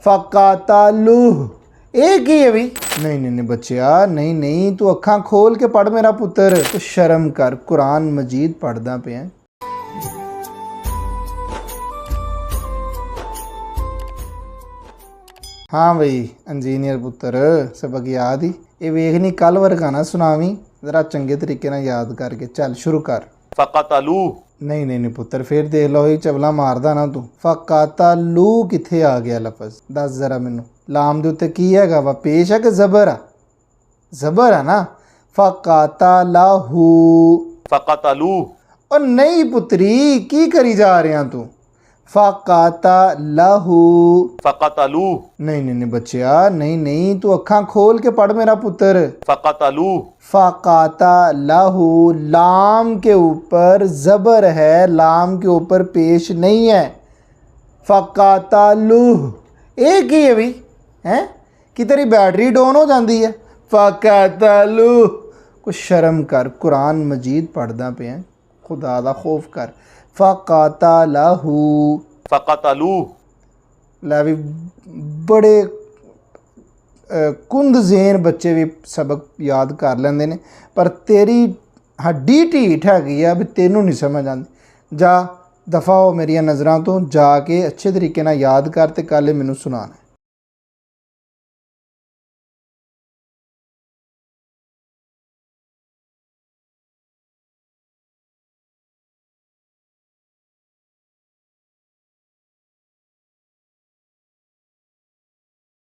फ़क़ातलूह। ਇਹ ਕੀ ਹੈ ਵੀ? ਨਹੀਂ ਨਹੀਂ ਨਹੀਂ ਬੱਚਿਆ, ਨਹੀਂ ਨਹੀਂ, ਤੂੰ ਅੱਖਾਂ ਖੋਲ ਕੇ ਪੜ੍ਹ ਮੇਰਾ ਪੁੱਤਰ। ਤੂੰ ਸ਼ਰਮ ਕਰ, ਕੁਰਾਨ ਮਜੀਦ ਪੜ੍ਹਦਾ ਪਿਆ। हाँ बई इंजीनियर पुत्र, सबक याद ही? ये वेख नहीं कल वर्गा ना सुनावी, जरा चंगे तरीके ना याद करके। चल शुरू कर। फ़क़ातलूह। नहीं नहीं नहीं पुत्र, फिर देख लो ही चवला मारदा ना तू। फ़क़ातलूह किथे आ गया लफज? दस जरा मैनू। लाम दे उत्ते की हैगा वा? पेश है कि ज़बर आ? ज़बर है ना। फ़क़ातलहू। फ़क़ातलूह। और नहीं पुत्री, की करी जा रहा तू? फ़क़ातलहू। फ़क़ातलूह। नहीं नहीं नहीं बच्चिया, नहीं नहीं, तू अखा खोल के पढ़ मेरा पुत्र। फ़क़ातलूह। फ़क़ातलहू, लाम के ऊपर ज़बर है, लाम के ऊपर पेश नहीं है। फ़क़ातलूह। एक ही है भी हैं कि तेरी बैटरी डाउन हो जाती है। फ़क़ातलूह। कुछ शर्म कर, कुरान मजीद पढ़दा पे हैं, खुदा दा खौफ कर। फ़क़ातलहू। फ़क़ातलूह। लै भी बड़े कुंद ज़ेन बच्चे भी सबक याद कर लेंदे ने, पर तेरी हड्डी ढीठ हैगी आ भी तेनू नहीं समझ आती। जा दफ़ा हो मेरिया नज़रां तो, जाके अच्छे तरीके नाल याद कर ते कल मैनू सुनाना।